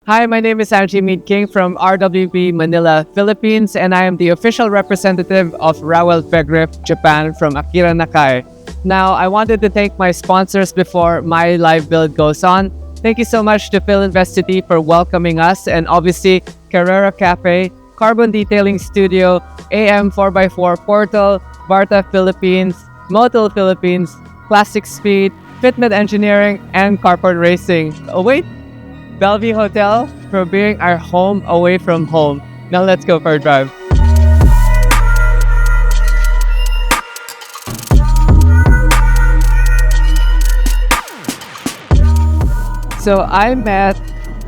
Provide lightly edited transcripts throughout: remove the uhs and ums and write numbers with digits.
Hi, my name is Angie Mead King from RWB Manila, Philippines, and I am the official representative of RWB Japan from AKIRA NAKAI. Now, I wanted to thank my sponsors before my live build goes on. Thank you so much to Phil Investity for welcoming us, and obviously Carrera Cafe, Carbon Detailing Studio, AM 4x4 Portal, Barta Philippines, Motul Philippines, Classic Speed, Fitment Engineering, and Carport Racing. Oh wait, Bellevue Hotel for being our home away from home. Now let's go for a drive. So I met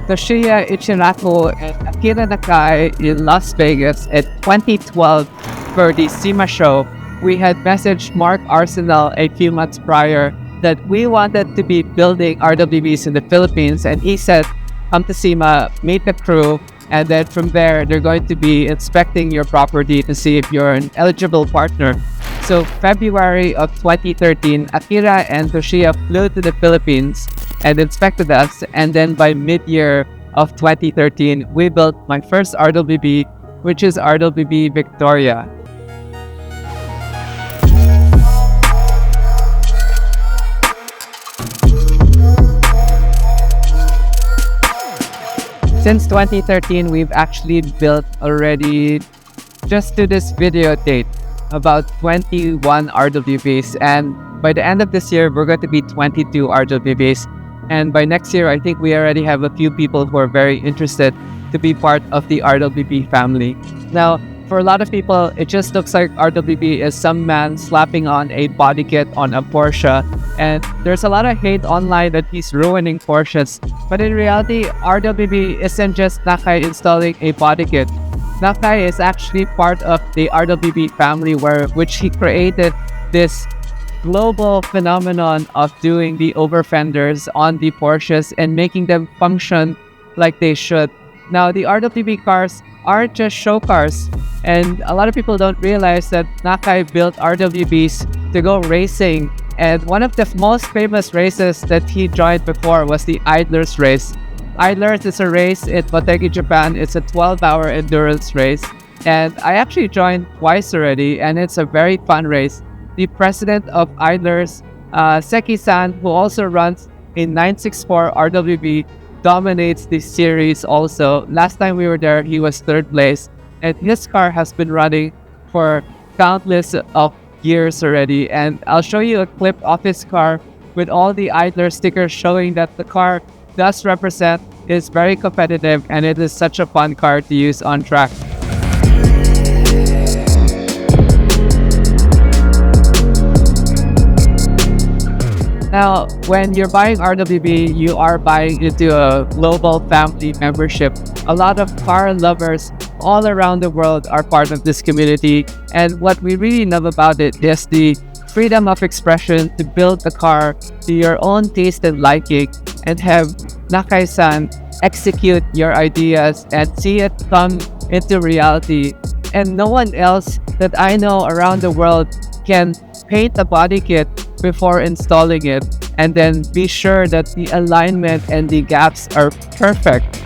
Toshiya Ichiraku and AKIRA Nakai in Las Vegas at 2012 for the SEMA show. We had messaged Mark Arsenal a few months prior that we wanted to be building RWBs in the Philippines, and he said, come to SEMA, meet the crew, and then from there, they're going to be inspecting your property to see if you're an eligible partner. So February of 2013, Akira and Toshiya flew to the Philippines and inspected us, and then by mid-year of 2013, we built my first RWB, which is RWB Victoria. Since 2013, we've actually built already, just to this video date, about 21 RWBs, and by the end of this year, we're going to be 22 RWBs. And by next year, I think we already have a few people who are very interested to be part of the RWB family. Now, for a lot of people, it just looks like RWB is some man slapping on a body kit on a Porsche. And there's a lot of hate online that he's ruining Porsches. But in reality, RWB isn't just Nakai installing a body kit. Nakai is actually part of the RWB family, which he created this global phenomenon of doing the over fenders on the Porsches and making them function like they should. Now, the RWB cars aren't just show cars, and a lot of people don't realize that Nakai built RWBs to go racing, and one of the most famous races that he joined before was the Idlers race. Idlers is a race in Motegi, Japan. It's a 12-hour endurance race, and I actually joined twice already, and it's a very fun race. The president of Idlers, Seki-san, who also runs a 964 RWB, dominates this series also. Last time we were there, he was third place, and his car has been running for countless of years already. And I'll show you a clip of his car with all the Idler stickers showing that the car does represent, is very competitive, and it is such a fun car to use on track. Now, when you're buying RWB, you are buying into a global family membership. A lot of car lovers all around the world are part of this community. And what we really love about it is the freedom of expression to build the car to your own taste and liking, and have Nakai-san execute your ideas and see it come into reality. And no one else that I know around the world can paint a body kit before installing it and then be sure that the alignment and the gaps are perfect.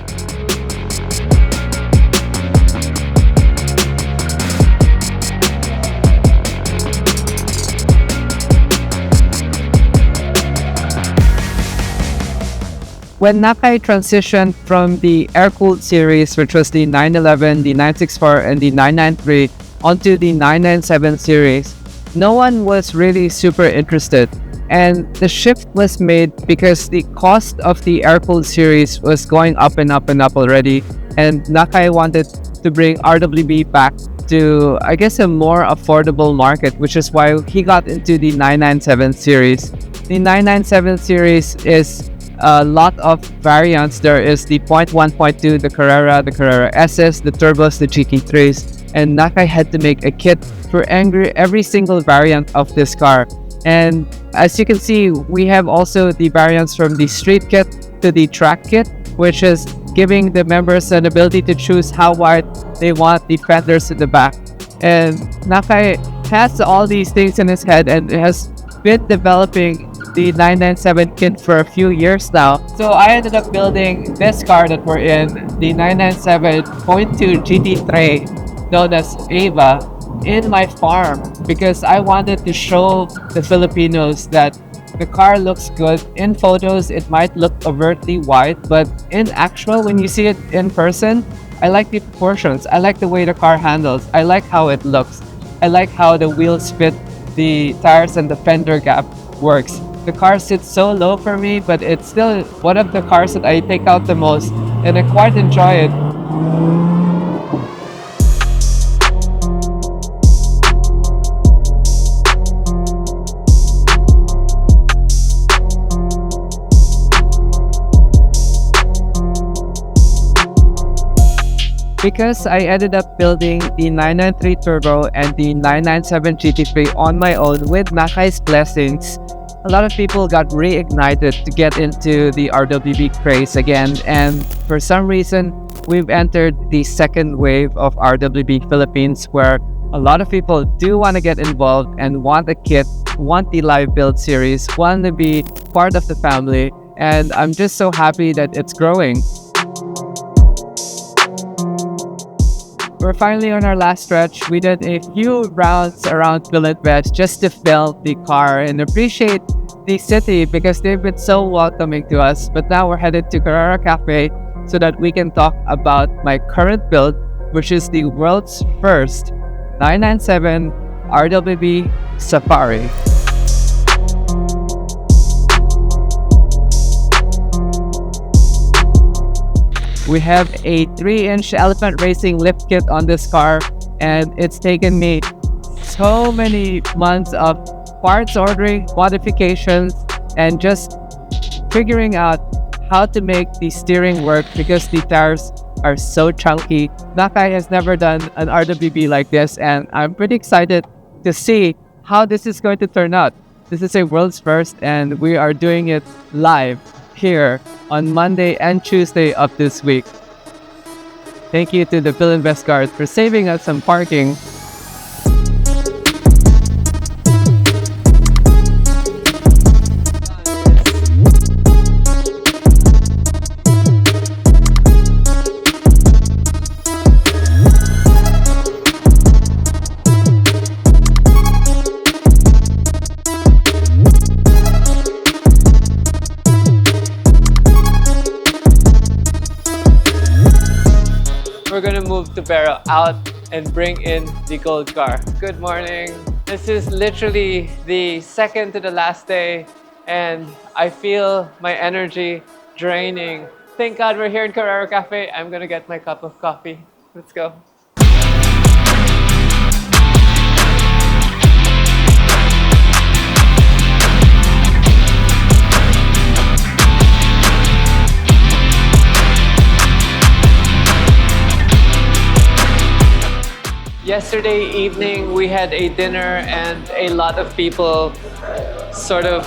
When Nakai transitioned from the air-cooled series, which was the 911, the 964, and the 993, onto the 997 series, no one was really super interested. And the shift was made because the cost of the air-cooled series was going up and up and up already. And Nakai wanted to bring RWB back to, I guess, a more affordable market, which is why he got into the 997 series. The 997 series is a lot of variants. There is the 0.1, 0.2, the Carrera SS, the Turbos, the GT3s. And Nakai had to make a kit for every single variant of this car. And as you can see, we have also the variants from the street kit to the track kit, which is giving the members an ability to choose how wide they want the fenders in the back. And Nakai has all these things in his head and has been developing the 997 kit for a few years now. So I ended up building this car that we're in, the 997.2 GT3, known as Ava, in my farm because I wanted to show the Filipinos that the car looks good. In photos, it might look overtly white, but in actual, when you see it in person, I like the proportions. I like the way the car handles. I like how it looks. I like how the wheels fit the tires and the fender gap works. The car sits so low for me, but it's still one of the cars that I take out the most, and I quite enjoy it. Because I ended up building the 993 Turbo and the 997 GT3 on my own with Nakai's blessings, a lot of people got reignited to get into the RWB craze again, and for some reason, we've entered the second wave of RWB Philippines where a lot of people do want to get involved and want a kit, want the live build series, want to be part of the family, and I'm just so happy that it's growing. We're finally on our last stretch. We did a few rounds around Philippines just to film the car and appreciate the city because they've been so welcoming to us. But now we're headed to Carrera Cafe so that we can talk about my current build, which is the world's first 997 RWB Safari. We have a 3-inch Elephant Racing lift kit on this car, and it's taken me so many months of parts ordering, modifications, and just figuring out how to make the steering work because the tires are so chunky. Nakai has never done an RWB like this, and I'm pretty excited to see how this is going to turn out. This is a world's first, and we are doing it live here on Monday and Tuesday of this week. Thank you to the Philinvest guards for saving us some parking. We're gonna move to Pero out and bring in the gold car. Good morning. This is literally the second to the last day and I feel my energy draining. Thank God we're here in Carrera Cafe. I'm gonna get my cup of coffee. Let's go. Yesterday evening, we had a dinner and a lot of people sort of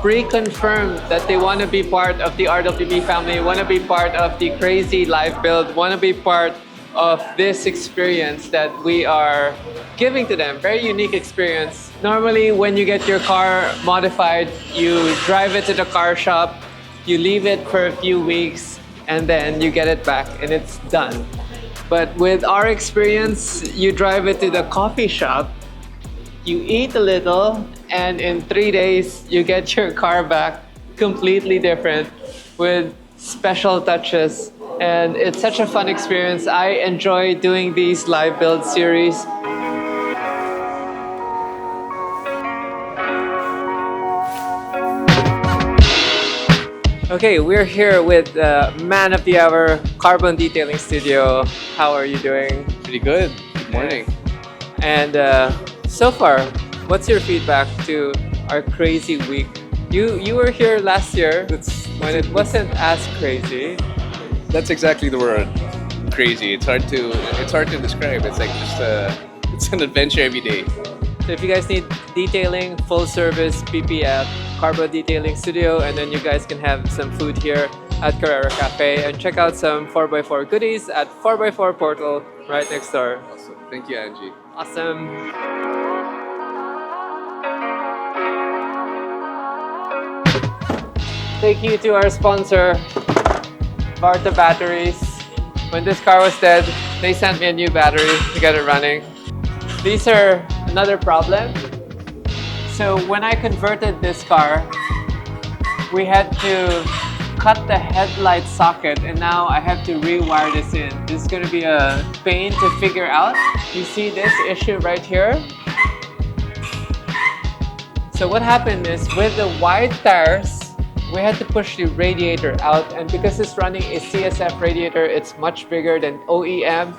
reconfirmed that they want to be part of the RWB family, want to be part of the crazy live build, want to be part of this experience that we are giving to them. Very unique experience. Normally, when you get your car modified, you drive it to the car shop, you leave it for a few weeks, and then you get it back and it's done. But with our experience, you drive it to the coffee shop, you eat a little, and in 3 days, you get your car back completely different with special touches. And it's such a fun experience. I enjoy doing these live build series. Okay, we're here with man of the hour, Carbon Detailing Studio. How are you doing? Pretty good. Good morning. And so far, what's your feedback to our crazy week? You were here last year when it wasn't as crazy. That's exactly the word. Crazy. It's hard to describe. It's like just it's an adventure every day. So if you guys need detailing, full service, PPF, Carbon Detailing Studio, and then you guys can have some food here at Carrera Cafe and check out some 4x4 goodies at 4x4 Portal right next door. Awesome. Thank you, Angie. Awesome. take you to our sponsor, Varta Batteries. When this car was dead, they sent me a new battery to get it running. These are another problem. So when I converted this car, we had to cut the headlight socket, and now I have to rewire this in. This is going to be a pain to figure out. You see this issue right here? So what happened is, with the wide tires, we had to push the radiator out, and because it's running a CSF radiator, it's much bigger than OEM,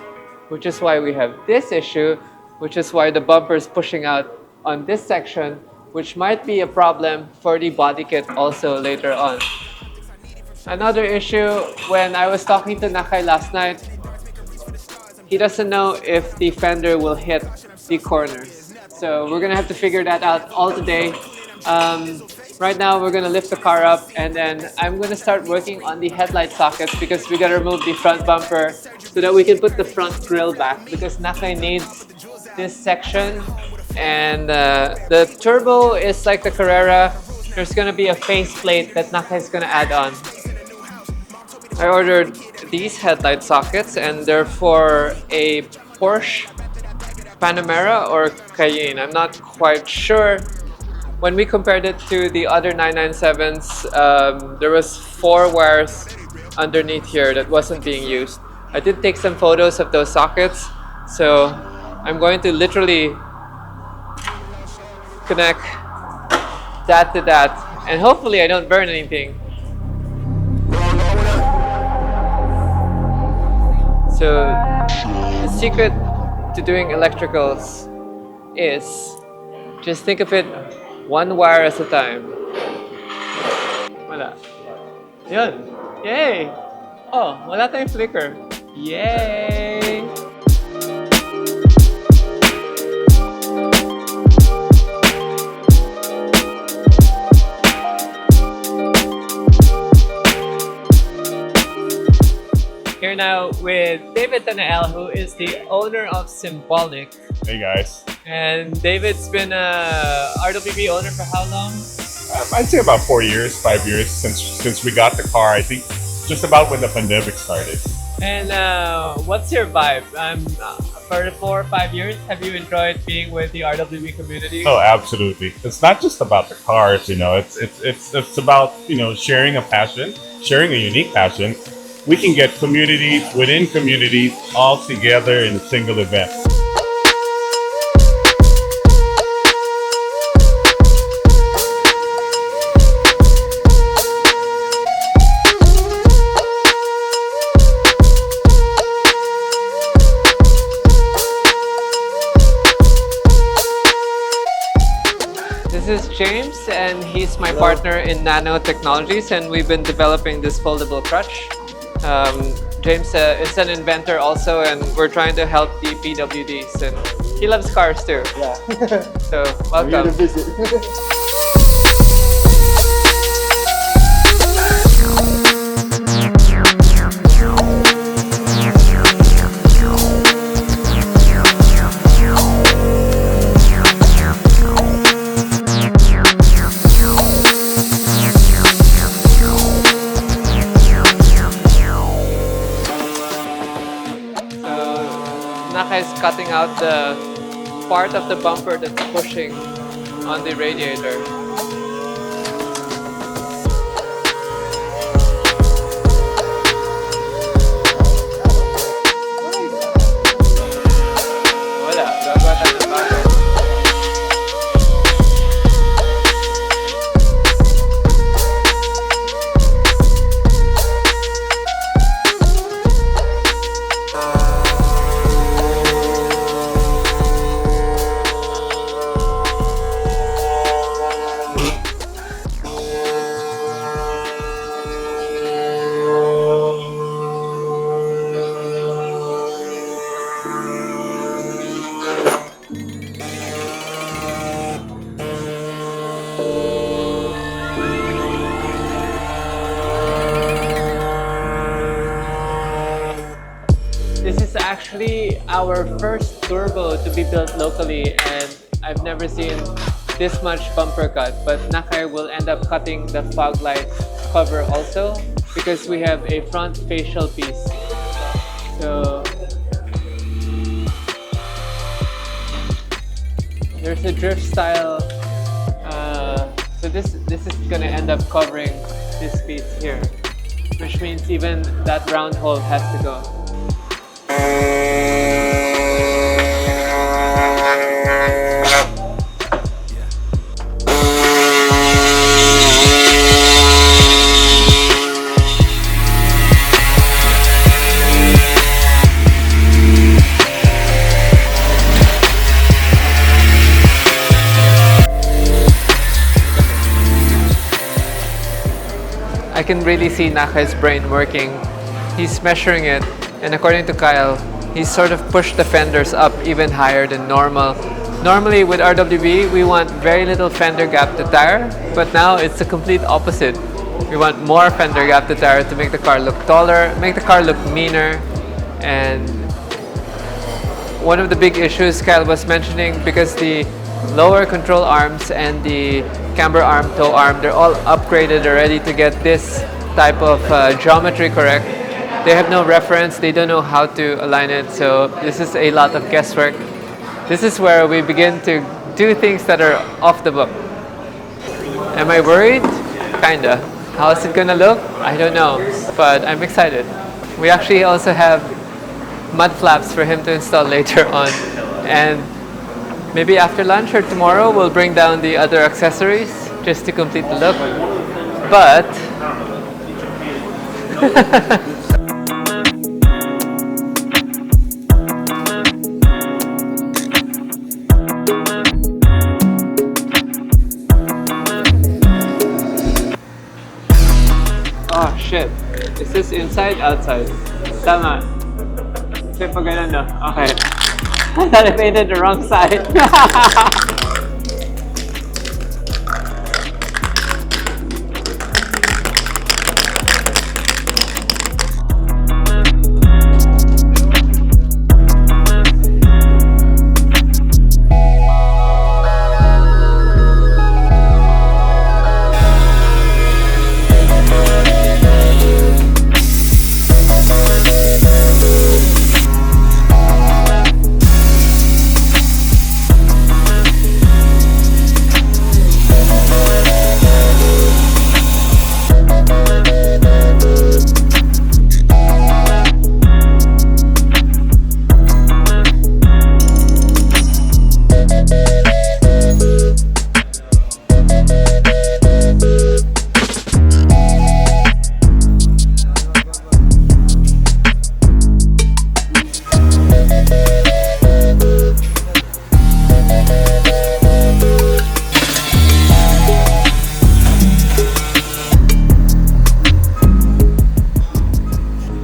which is why we have this issue, which is why the bumper is pushing out on this section, which might be a problem for the body kit also later on. Another issue, when I was talking to Nakai last night, he doesn't know if the fender will hit the corners. So we're gonna have to figure that out all today. Right now we're gonna lift the car up, and then I'm gonna start working on the headlight sockets because we gotta remove the front bumper so that we can put the front grille back, because Nakai needs this section. And the turbo is like the Carrera. There's gonna be a faceplate that Nakai is gonna add on. I ordered these headlight sockets, and they're for a Porsche Panamera or Cayenne. I'm not quite sure. When we compared it to the other 997s, there was 4 wires underneath here that wasn't being used. I did take some photos of those sockets, so I'm going to literally connect that to that, and hopefully I don't burn anything. So the secret to doing electricals is just think of it one wire at a time. Wala. Yun. Yay! Oh, wala tayong flicker. Yay! Here now with David Tanael, who is the owner of Symbolic. Hey guys. And David's been a RWB owner for how long? I'd say about 4 years, 5 years since we got the car. I think just about when the pandemic started. And what's your vibe? For the 4 or 5 years, have you enjoyed being with the RWB community? Oh, absolutely. It's not just about the cars, you know. It's about, you know, sharing a passion, sharing a unique passion. We can get communities within communities all together in a single event. This is James, and he's my partner in nanotechnologies, and we've been developing this foldable crutch. James is an inventor also, and we're trying to help the PWDs, and he loves cars too. Yeah. So I'm here to welcome. visit. Naka is cutting out the part of the bumper that's pushing on the radiator. Wala, gagawin ng bagay. This is actually our first turbo to be built locally, and I've never seen this much bumper cut, but Nakai will end up cutting the fog lights cover also, because we have a front facial piece. So there's a drift style. So this is gonna end up covering this piece here, which means even that round hole has to go. I can really see Nakai's brain working. He's measuring it, and according to Kyle, he's sort of pushed the fenders up even higher than normal. Normally with RWB, we want very little fender gap to tire, but now it's the complete opposite. We want more fender gap to tire to make the car look taller, make the car look meaner, and one of the big issues Kyle was mentioning, because the lower control arms and the camber arm, toe arm, they're all upgraded already to get this type of geometry correct. They have no reference, they don't know how to align it, so this is a lot of guesswork. This is where we begin to do things that are off the book. Am I worried? Kinda. How's it gonna look? I don't know, but I'm excited. We actually also have mud flaps for him to install later on, and maybe after lunch or tomorrow we'll bring down the other accessories just to complete the look. But oh shit. Is this inside? Outside? Tama. Kasi pag ganun no? Okay. I thought I painted the wrong side.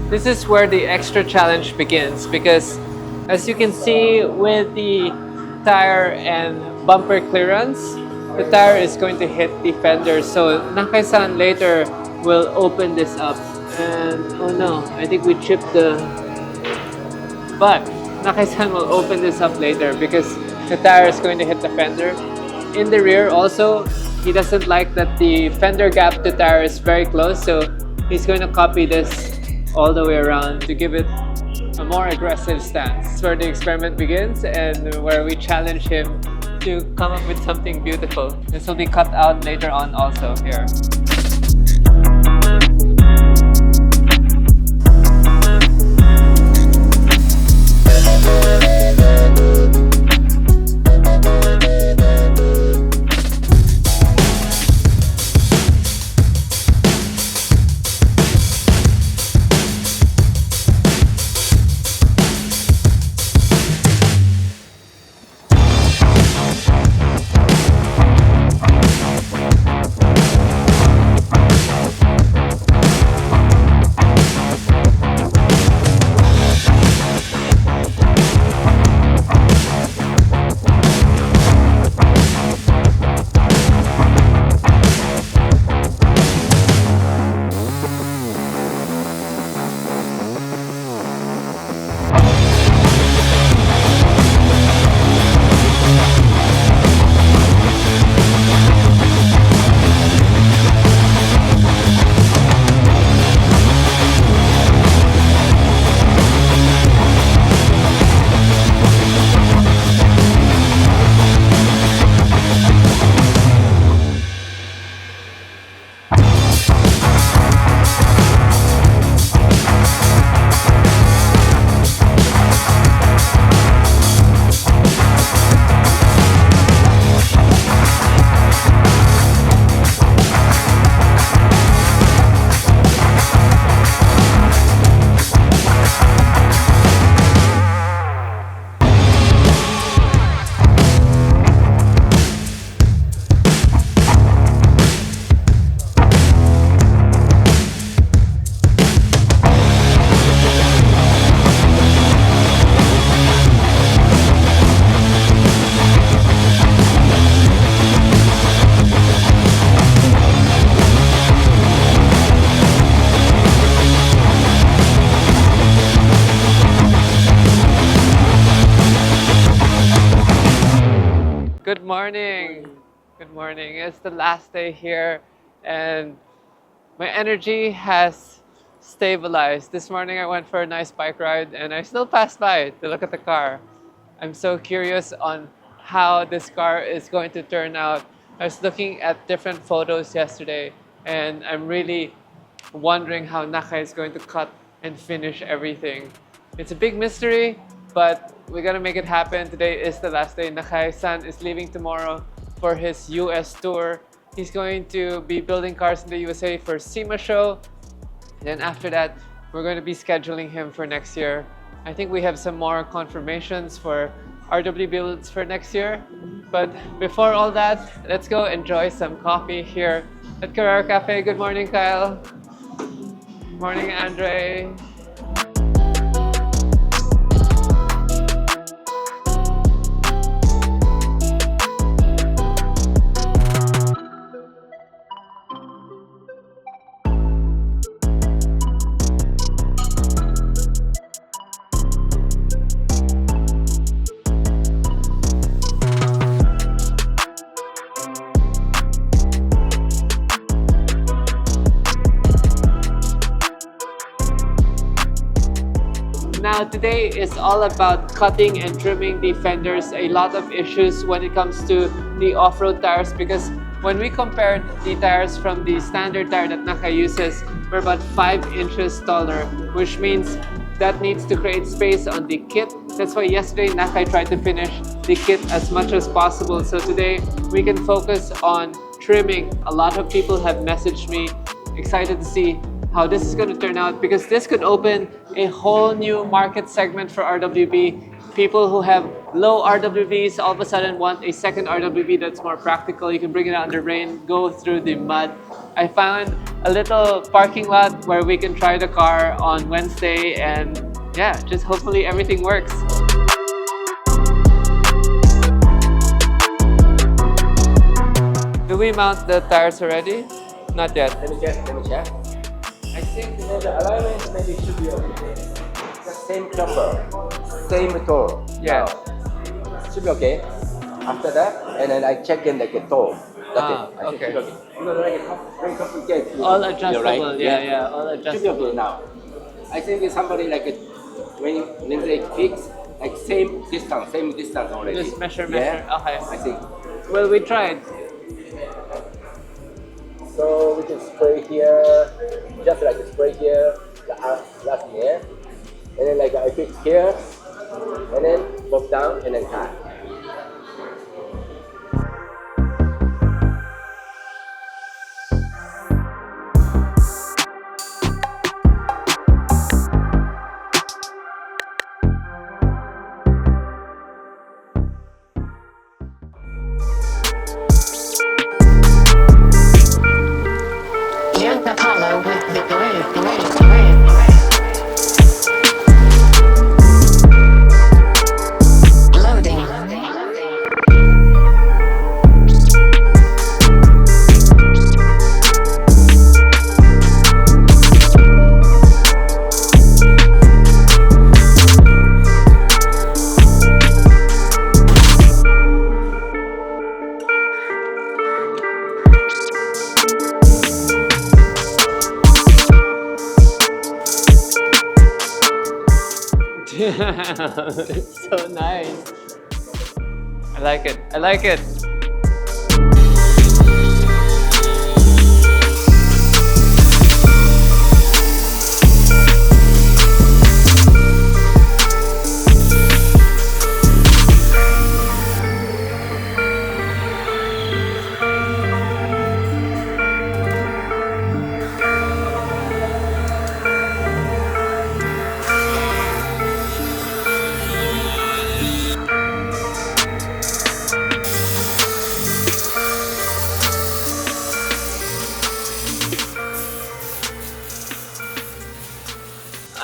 This is where the extra challenge begins, because as you can see with the tire and bumper clearance, the tire is going to hit the fender. So Nakai-san later will open this up, and oh no, I think we chipped the... But Nakai-san will open this up later because the tire is going to hit the fender. In the rear also, he doesn't like that the fender gap to tire is very close, so he's going to copy this all the way around to give it a more aggressive stance. This is where the experiment begins and where we challenge him to come up with something beautiful. This will be cut out later on also here. Good morning. Good morning. It's the last day here, and my energy has stabilized. This morning I went for a nice bike ride, and I still passed by to look at the car. I'm so curious on how this car is going to turn out. I was looking at different photos yesterday, and I'm really wondering how Nakai is going to cut and finish everything. It's a big mystery, but we gotta make it happen. Today is the last day. Nakai-san is leaving tomorrow for his US tour. He's going to be building cars in the USA for SEMA show. Then after that, we're going to be scheduling him for next year. I think we have some more confirmations for RWB builds for next year. But before all that, let's go enjoy some coffee here at Carrera Cafe. Good morning, Kyle. Morning, Andre. Now today is all about cutting and trimming the fenders. A lot of issues when it comes to the off-road tires, because when we compared the tires from the standard tire that Nakai uses, we're about 5 inches taller, which means that needs to create space on the kit. That's why yesterday Nakai tried to finish the kit as much as possible. So today we can focus on trimming. A lot of people have messaged me, excited to see how this is going to turn out, because this could open a whole new market segment for RWB. People who have low RWBs all of a sudden want a second RWB that's more practical. You can bring it out in the rain, go through the mud. I found a little parking lot where we can try the car on Wednesday, and yeah, just hopefully everything works. Do we mount the tires already? Not yet. Let me check. I think the alignment maybe should be okay. The same number, same toe. Yeah. Now, should be okay. After that, and then I check in the toe. That's it. I think okay. should be okay. Because like it's very complicated. All adjustable. Right? Yeah, all Should be adjustable. okay now. I think it's somebody like when they fix like same distance already. Just measure. Yeah? Okay. I think. Well, we tried. So we can spray here, just like spray here, last here, and then like I fix here, and then move down and then cut. It's so nice. I like it. I like it.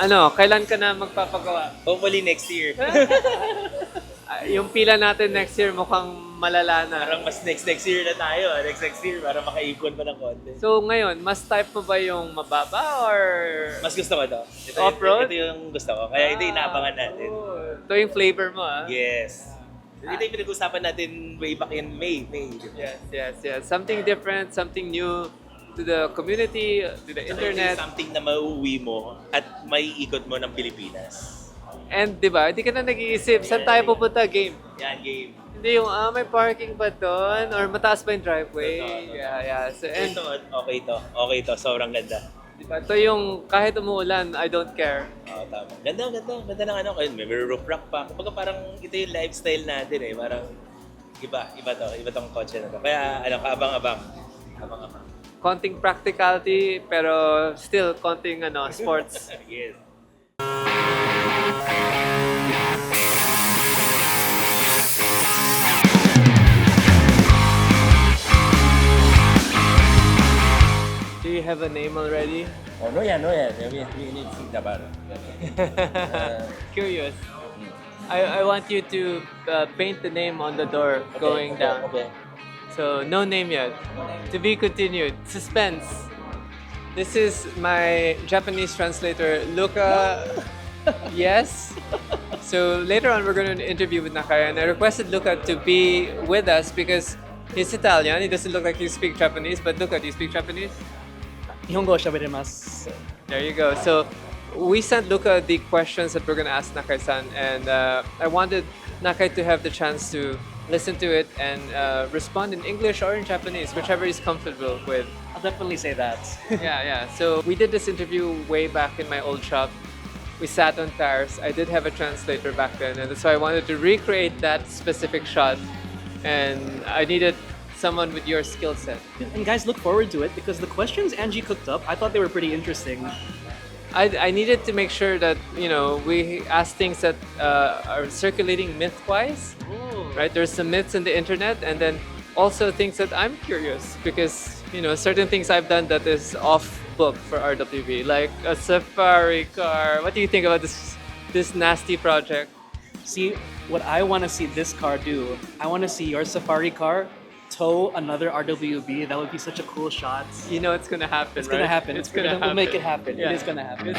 Ano, kailan ka na magpapagawa? Hopefully next year. Yung pila natin next year mukhang malala na. Parang mas next year na tayo. Next year para makaikon pa ng konti. So ngayon, mas type mo ba yung mababa or Mas gusto ko to. Off-road? Ito yung gusto ko. Kaya ito yung inaabangan natin. Ito yung flavor mo, ah. Yes. Ito yung pinag-usapan natin way back in May. Yes. Something different, something new to the community, to the internet. Something na mauuwi mo at may ikot mo ng Pilipinas. And di ba, hindi ka na nag-iisip, saan tayo pupunta? Game. Yan, game. Hindi yung, may parking ba doon? Or mataas ba yung driveway? Yeah. So, and, Ito, okay to. Sobrang ganda. diba, ito yung kahit umuulan, I don't care. Oo, tama. Ganda ng ano. May roof rack pa. Kumbaga parang ito yung lifestyle natin eh. Parang iba tong kotse na to. Kaya kaabang-abang. Konting practicality, pero still konting sports. Yes. Do you have a name already? Oh, no, yeah. We need to think about it. Curious. I want you to paint the name on the door going down. Okay. So, no name yet. To be continued. Suspense. This is my Japanese translator, Luca. Yes. So, later on, we're going to interview with Nakai, and I requested Luca to be with us because he's Italian. He doesn't look like he speaks Japanese, but Luca, do you speak Japanese? 日本語を喋れます。 There you go. So, we sent Luca the questions that we're going to ask Nakai-san, and I wanted Nakai to have the chance to listen to it and respond in English or in Japanese, whichever he's comfortable with. I'll definitely say that. Yeah. So we did this interview way back in my old shop. We sat on tires. I did have a translator back then, and so I wanted to recreate that specific shot, and I needed someone with your skill set. And guys, look forward to it because the questions Angie cooked up, I thought they were pretty interesting. I needed to make sure that we ask things that are circulating myth-wise. Right, there's some myths in the internet, and then also things that I'm curious because certain things I've done that is off book for RWB, like a safari car. What do you think about this nasty project? See, what I want to see this car do, I want to see your safari car tow another RWB. That would be such a cool shot. You know it's gonna happen. It's gonna happen. It's gonna happen. We'll make it happen. Yeah. It is gonna happen.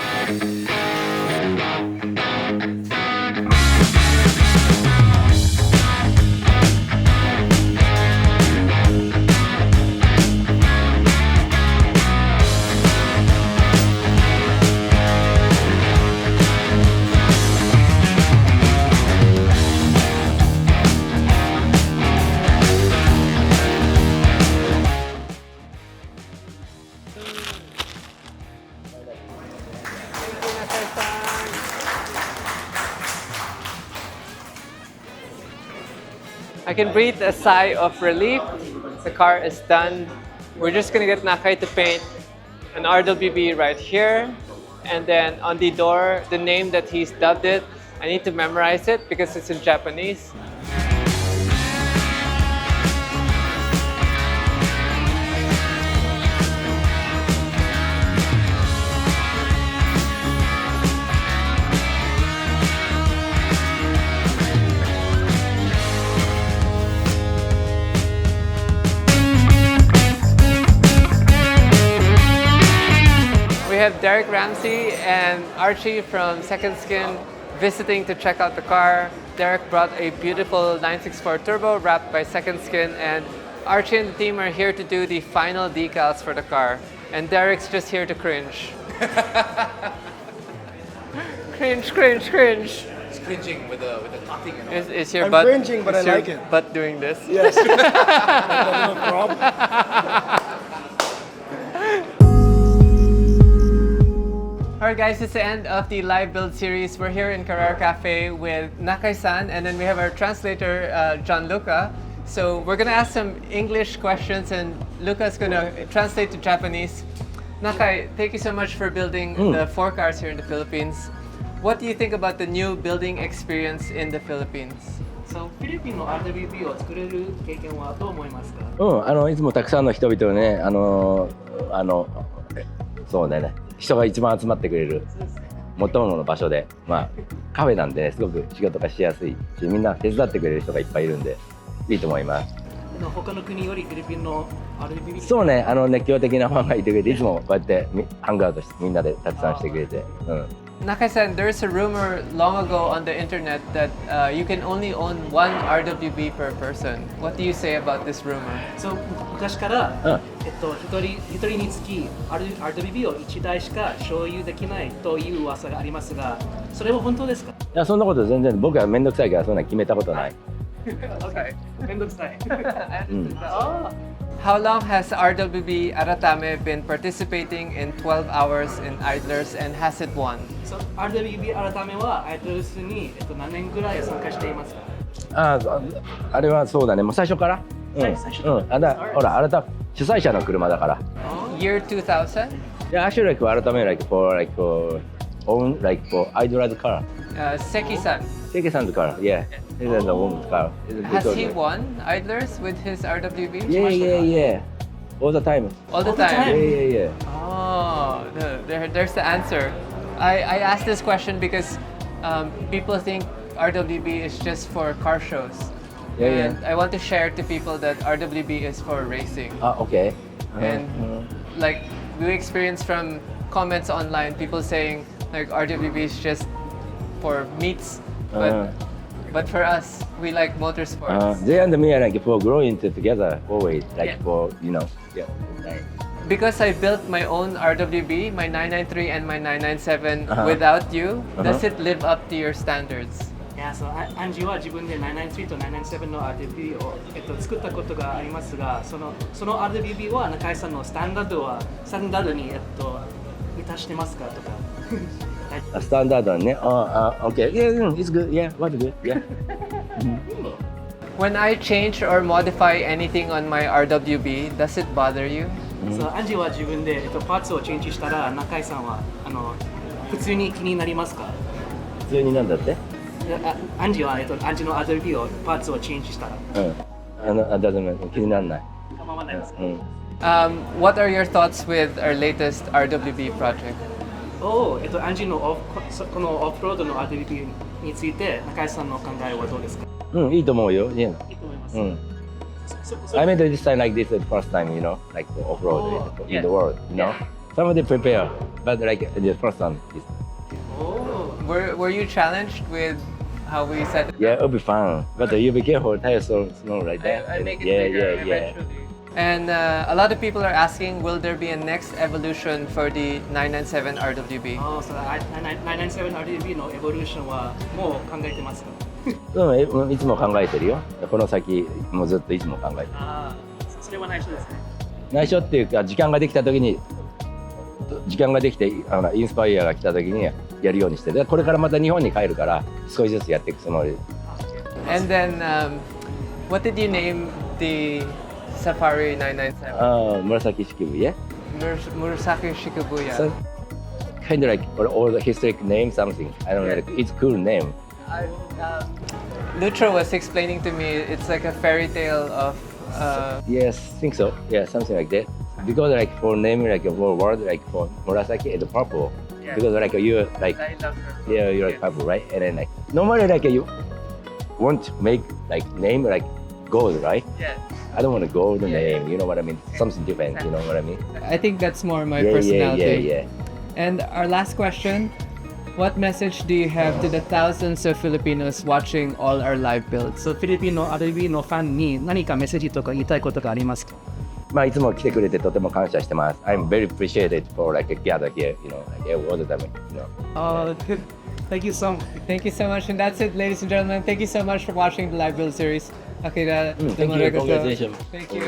I can breathe a sigh of relief. The car is done. We're just gonna get Nakai to paint an RWB right here. And then on the door, the name that he's dubbed it, I need to memorize it because it's in Japanese. We have Derek Ramsey and Archie from Second Skin visiting to check out the car. Derek brought a beautiful 964 Turbo wrapped by Second Skin, and Archie and the team are here to do the final decals for the car. And Derek's just here to cringe. Cringe. It's cringing with the talking and all. Is your I'm butt cringing, but is I your like it. butt doing this? Yes. No problem. Alright guys, it's the end of the live build series. We're here in Carrera Cafe with Nakai-san, and then we have our translator, Gianluca. So we're gonna ask some English questions and Luca's gonna translate to Japanese. Nakai, thank you so much for building the 4 cars here in the Philippines. What do you think about the new building experience in the Philippines? So, フィリピンの RWB を作れる経験はどう思いますか？いつもたくさんの人々をね、そうね、人が一番集まってくれる最もの場所で、カフェなんでね、すごく仕事がしやすいし、みんな手伝ってくれる人がいっぱいいるんで、いいと思います。他の国よりフィリピンの RWB そうね、熱狂的なファンがいてくれて、いつもこうやってハングアウトしてみんなでたくさんしてくれて、Nakai-san, there's a rumor long ago on the internet that you can only own one RWB per person. What do you say about this rumor? そう昔から、一人につき RWB を1台しか所有できないという噂がありますが、それは本当ですか？いや、そんなこと全然、僕はめんどくさいからそんな決めたことない。Okay. めんどくさい。How long has RWB Aratame been participating in 12 hours in Idlers and has it won? So, RWB 改めはアイドルスに、何年ぐらい参加していますか？あれはそうだね、もう最初から。最初から。ほら、改め主催者の車だから。Year 2000? Yeah, actually, like 改め like for own like for idler's car. Seki-san, Seki-san's car, yeah. This is the own car. has he won Idlers with his RWB? Yeah. All the time. All the All the time? time? Yeah. Oh, there's the answer. I asked this question because people think RWB is just for car shows. Yeah. And I want to share to people that RWB is for racing. Okay. And like we experience from comments online, people saying like RWB is just for meets, but for us, we like motorsports. They and me are like for growing together always, like Yeah. for yeah. Right. Because I built my own RWB, my 993 and my 997 Uh-huh. without you, does it live up to your standards? いや、そう、アンジーは自分で993と997の RWB を、作ったことがありますが、その RWB は中井さんのスタンダードに、満たしてますかとか。A standard one, yeah. Okay. Yeah, it's good. Yeah, what good? Yeah. When I change or modify anything on my RWB, does it bother you? そう、アンジーは自分で、パーツをチェンジしたら、中井さんは普通に気になりますか？普通になんだって？アンジーは、アンジーの RWB をパーツをチェンジしたら。気にならない。構わないですか？What are your thoughts with our latest RWB project? アンジーのこのオフロードの RWB について中井さんの考えはどうですか？いいと思うよ。Yeah. いいと思います。I made this time like this the first time, like off-road in the world, Somebody prepare, but like the first time. Were you challenged with how we said it? Yeah, it'll be fun. But you be careful, tires so small like that. I make it yeah, bigger yeah. eventually. And a lot of people are asking, will there be a next evolution for the 997 RWB? その997 RWB のエボリューションはもう考えてますか？いつも考えてるよ。この先もうずっといつも考えてる。それは内緒ですね。内緒っていうか時間ができてインスパイアが来た時にやるようにしてる。これからまた日本に帰るから少しずつやっていくつもり。And then, what did you name the Safari 997? 紫式部、yeah? Murasaki Shikubuya. So, kind of like all the historic name, something. I don't know. It's a cool name. Lutro was explaining to me it's like a fairy tale of. Yes, think so. Yeah, something like that. Because like for naming like a whole word like for Murasaki and purple. Yeah. Because like you're like I love her. yeah, you're like purple, right? And then like normally like you want to make like name like gold, right? Yeah. I don't want to gold name. You know what I mean? Something different. You know what I mean? I think that's more my Yeah. personality. And our last question, what message do you have to the thousands of Filipinos watching all our live builds? フィリピンの RWB のファンに何かメッセージとか言いたいことがありますか？いつも来てくれてとても感謝してます。I'm very appreciated for like gather here, like all the time, Thank you so much. Thank you so much. And that's it, ladies and gentlemen. Thank you so much for watching the live build series. AKIRA Thank you. Nakai's. Congratulations. Thank you so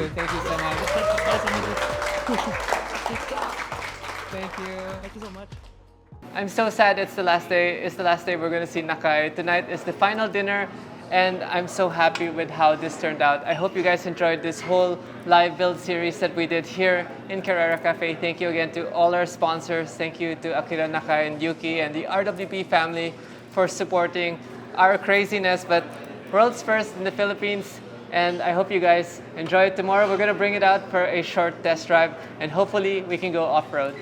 much. Thank you. Thank you so much. I'm so sad it's the last day. It's the last day we're going to see Nakai. Tonight is the final dinner, and I'm so happy with how this turned out. I hope you guys enjoyed this whole live build series that we did here in Carrera Cafe. Thank you again to all our sponsors. Thank you to AKIRA NAKAI and Yuki and the RWB family for supporting our craziness, but world's first in the Philippines. And I hope you guys enjoy it. Tomorrow we're going to bring it out for a short test drive, and hopefully we can go off-road.